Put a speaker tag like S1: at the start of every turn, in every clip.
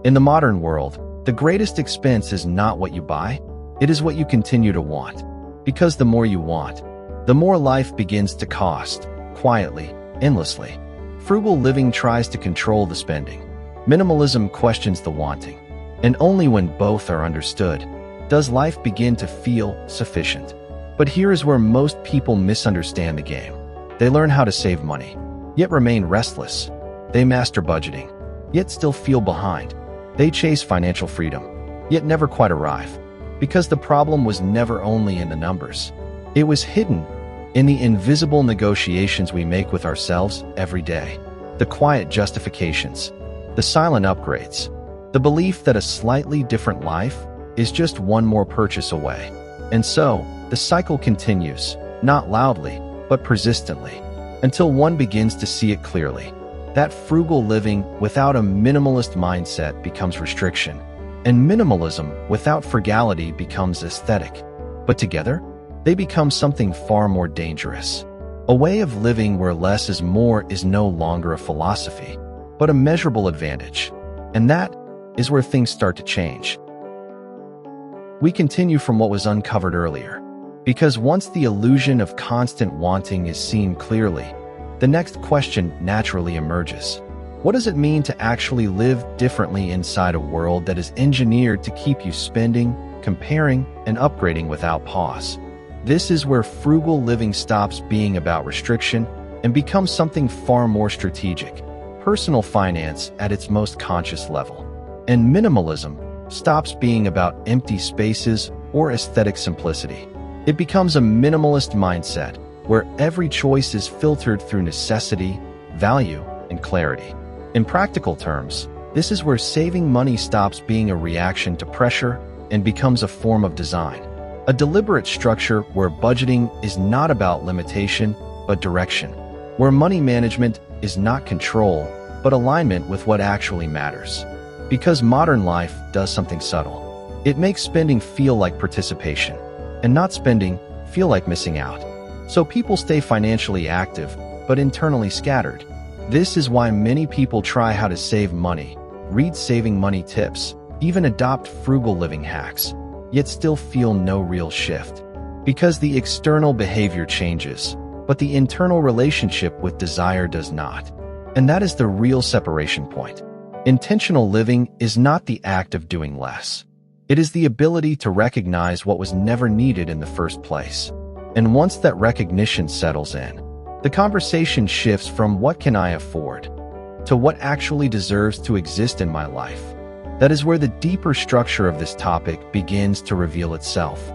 S1: In the modern world, the greatest expense is not what you buy, it is what you continue to want. Because the more you want, the more life begins to cost, quietly, endlessly. Frugal living tries to control the spending. Minimalism questions the wanting. And only when both are understood does life begin to feel sufficient. But here is where most people misunderstand the game. They learn how to save money, yet remain restless. They master budgeting, yet still feel behind. They chase financial freedom, yet never quite arrive. Because the problem was never only in the numbers. It was hidden in the invisible negotiations we make with ourselves every day. The quiet justifications, the silent upgrades, the belief that a slightly different life is just one more purchase away. And so, the cycle continues, not loudly, but persistently, until one begins to see it clearly. That frugal living without a minimalist mindset becomes restriction, and minimalism without frugality becomes aesthetic. But together, they become something far more dangerous. A way of living where less is more is no longer a philosophy, but a measurable advantage. And that is where things start to change. We continue from what was uncovered earlier, because once the illusion of constant wanting is seen clearly, the next question naturally emerges. What does it mean to actually live differently inside a world that is engineered to keep you spending, comparing, and upgrading without pause? This is where frugal living stops being about restriction and becomes something far more strategic, personal finance at its most conscious level. And minimalism stops being about empty spaces or aesthetic simplicity. It becomes a minimalist mindset where every choice is filtered through necessity, value, and clarity. In practical terms, this is where saving money stops being a reaction to pressure and becomes a form of design. A deliberate structure where budgeting is not about limitation, but direction. Where money management is not control, but alignment with what actually matters. Because modern life does something subtle. It makes spending feel like participation, and not spending feel like missing out. So people stay financially active, but internally scattered. This is why many people try how to save money, read saving money tips, even adopt frugal living hacks, yet still feel no real shift. Because the external behavior changes, but the internal relationship with desire does not. And that is the real separation point. Intentional living is not the act of doing less. It is the ability to recognize what was never needed in the first place. And once that recognition settles in, the conversation shifts from what can I afford to what actually deserves to exist in my life. That is where the deeper structure of this topic begins to reveal itself.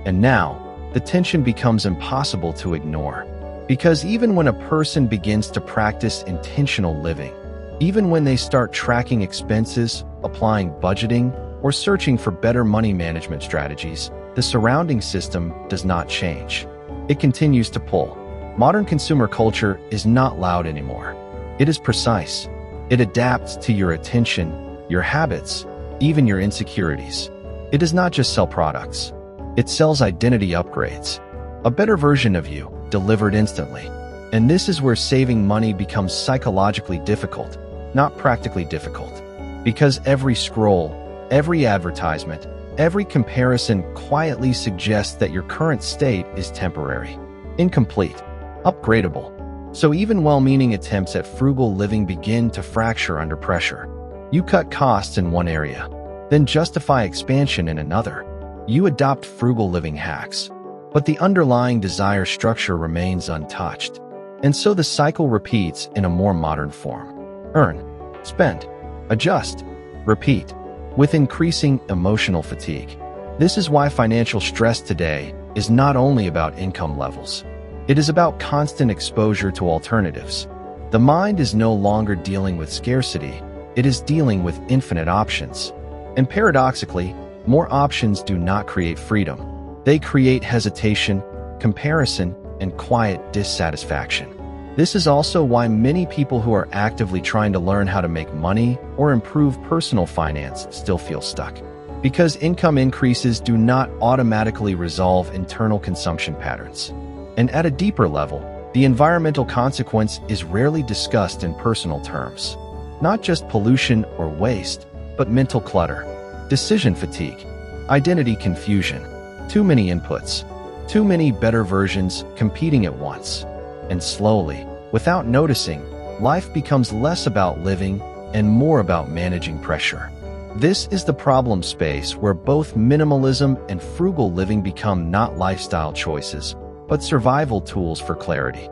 S1: And now, the tension becomes impossible to ignore. Because even when a person begins to practice intentional living, even when they start tracking expenses, applying budgeting, or searching for better money management strategies, the surrounding system does not change. It continues to pull. Modern consumer culture is not loud anymore. It is precise. It adapts to your attention, your habits, even your insecurities. It does not just sell products. It sells identity upgrades. A better version of you, delivered instantly. And this is where saving money becomes psychologically difficult, not practically difficult. Because every scroll, every advertisement, every comparison quietly suggests that your current state is temporary, incomplete, upgradable. So even well-meaning attempts at frugal living begin to fracture under pressure. You cut costs in one area, then justify expansion in another. You adopt frugal living hacks, but the underlying desire structure remains untouched. And so the cycle repeats in a more modern form. Earn, spend, adjust, repeat, with increasing emotional fatigue. This is why financial stress today is not only about income levels. It is about constant exposure to alternatives. The mind is no longer dealing with scarcity, it is dealing with infinite options. And paradoxically, more options do not create freedom. They create hesitation, comparison, and quiet dissatisfaction. This is also why many people who are actively trying to learn how to make money or improve personal finance still feel stuck. Because income increases do not automatically resolve internal consumption patterns. And at a deeper level, the environmental consequence is rarely discussed in personal terms. Not just pollution or waste, but mental clutter, decision fatigue, identity confusion, too many inputs, too many better versions competing at once. And slowly, without noticing, life becomes less about living and more about managing pressure. This is the problem space where both minimalism and frugal living become not lifestyle choices, but survival tools for clarity.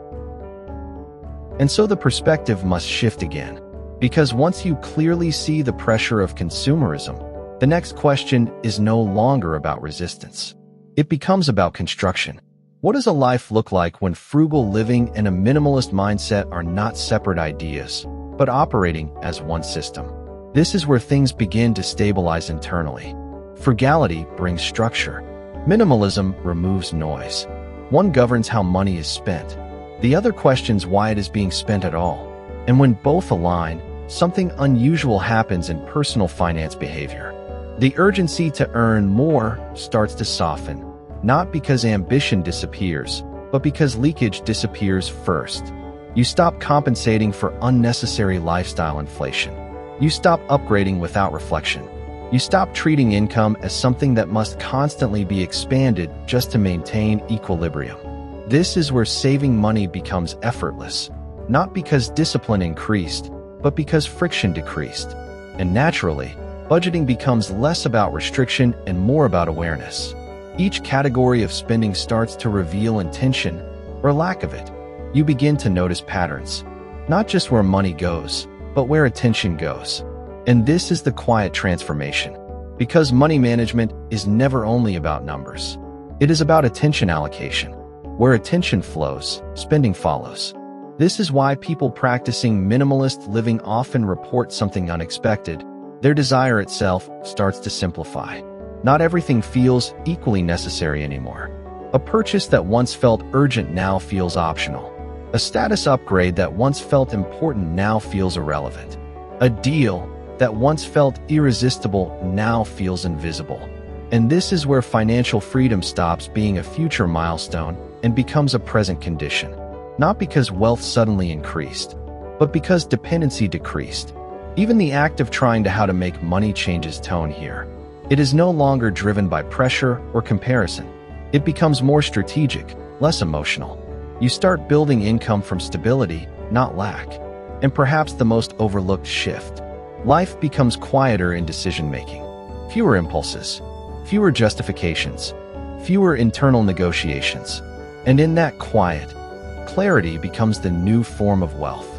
S1: And so the perspective must shift again, because once you clearly see the pressure of consumerism, the next question is no longer about resistance. It becomes about construction. What does a life look like when frugal living and a minimalist mindset are not separate ideas, but operating as one system? This is where things begin to stabilize internally. Frugality brings structure. Minimalism removes noise. One governs how money is spent. The other questions why it is being spent at all. And when both align, something unusual happens in personal finance behavior. The urgency to earn more starts to soften, not because ambition disappears, but because leakage disappears first. You stop compensating for unnecessary lifestyle inflation. You stop upgrading without reflection. You stop treating income as something that must constantly be expanded just to maintain equilibrium. This is where saving money becomes effortless, not because discipline increased, but because friction decreased. And naturally, budgeting becomes less about restriction and more about awareness. Each category of spending starts to reveal intention or lack of it. You begin to notice patterns, not just where money goes, but where attention goes. And this is the quiet transformation, because money management is never only about numbers. It is about attention allocation. Where attention flows, spending follows. This is why people practicing minimalist living often report something unexpected. Their desire itself starts to simplify. Not everything feels equally necessary anymore. A purchase that once felt urgent now feels optional. A status upgrade that once felt important now feels irrelevant. A deal that once felt irresistible now feels invisible. And this is where financial freedom stops being a future milestone and becomes a present condition. Not because wealth suddenly increased, but because dependency decreased. Even the act of trying to how to make money changes tone here. It is no longer driven by pressure or comparison. It becomes more strategic, less emotional. You start building income from stability, not lack. And perhaps the most overlooked shift. Life becomes quieter in decision-making. Fewer impulses, fewer justifications, fewer internal negotiations. And in that quiet, clarity becomes the new form of wealth.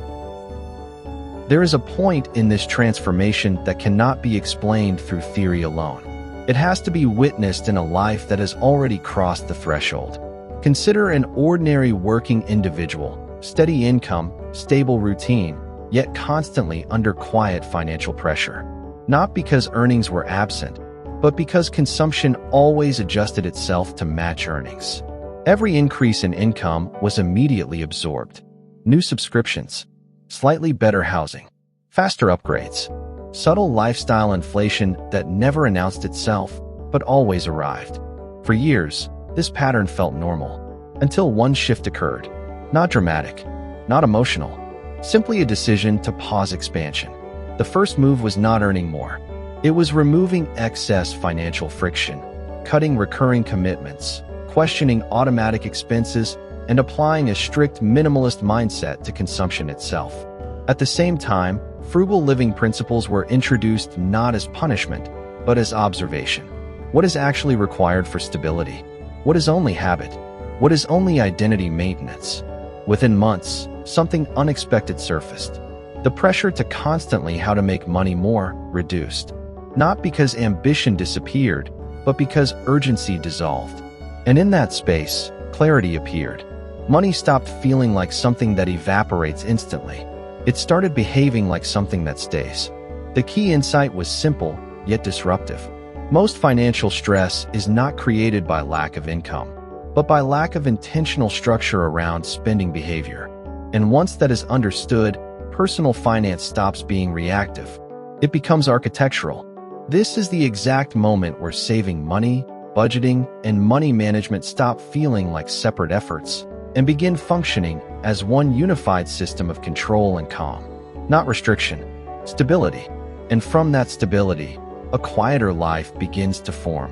S1: There is a point in this transformation that cannot be explained through theory alone. It has to be witnessed in a life that has already crossed the threshold. Consider an ordinary working individual, steady income, stable routine, yet constantly under quiet financial pressure. Not because earnings were absent, but because consumption always adjusted itself to match earnings. Every increase in income was immediately absorbed. New subscriptions, slightly better housing, faster upgrades, subtle lifestyle inflation that never announced itself, but always arrived. For years, this pattern felt normal, until one shift occurred. Not dramatic, not emotional, simply a decision to pause expansion. The first move was not earning more. It was removing excess financial friction, cutting recurring commitments, questioning automatic expenses, and applying a strict minimalist mindset to consumption itself. At the same time, frugal living principles were introduced not as punishment, but as observation. What is actually required for stability? What is only habit? What is only identity maintenance? Within months, something unexpected surfaced. The pressure to constantly how to make money more reduced. Not because ambition disappeared, but because urgency dissolved. And in that space, clarity appeared. Money stopped feeling like something that evaporates instantly. It started behaving like something that stays. The key insight was simple, yet disruptive. Most financial stress is not created by lack of income, but by lack of intentional structure around spending behavior. And once that is understood, personal finance stops being reactive. It becomes architectural. This is the exact moment where saving money, budgeting, and money management stop feeling like separate efforts and begin functioning as one unified system of control and calm. Not restriction, stability. And from that stability, a quieter life begins to form.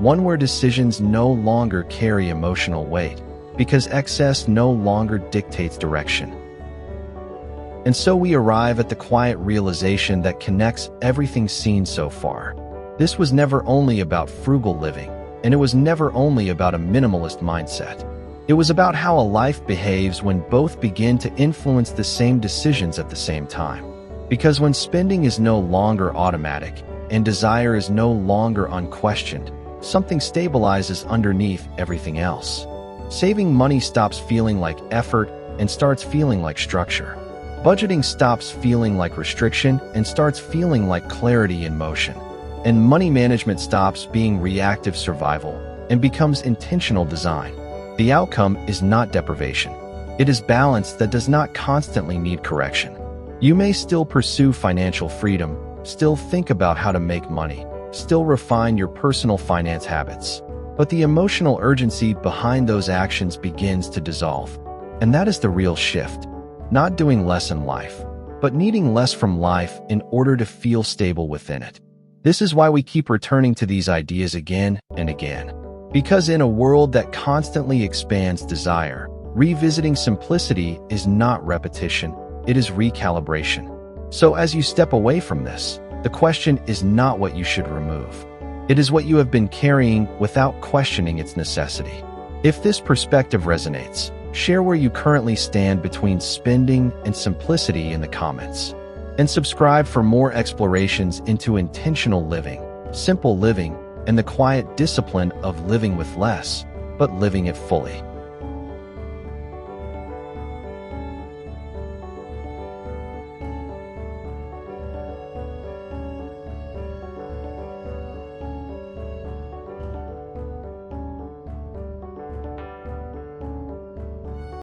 S1: One where decisions no longer carry emotional weight, because excess no longer dictates direction. And so we arrive at the quiet realization that connects everything seen so far. This was never only about frugal living, and it was never only about a minimalist mindset. It was about how a life behaves when both begin to influence the same decisions at the same time. Because when spending is no longer automatic, and desire is no longer unquestioned, something stabilizes underneath everything else. Saving money stops feeling like effort and starts feeling like structure. Budgeting stops feeling like restriction and starts feeling like clarity in motion. And money management stops being reactive survival and becomes intentional design. The outcome is not deprivation. It is balance that does not constantly need correction. You may still pursue financial freedom, still think about how to make money, still refine your personal finance habits. But the emotional urgency behind those actions begins to dissolve. And that is the real shift. Not doing less in life, but needing less from life in order to feel stable within it. This is why we keep returning to these ideas again and again. Because in a world that constantly expands desire, revisiting simplicity is not repetition, it is recalibration. So as you step away from this, the question is not what you should remove. It is what you have been carrying without questioning its necessity. If this perspective resonates, share where you currently stand between spending and simplicity in the comments. And subscribe for more explorations into intentional living, simple living, and the quiet discipline of living with less, but living it fully.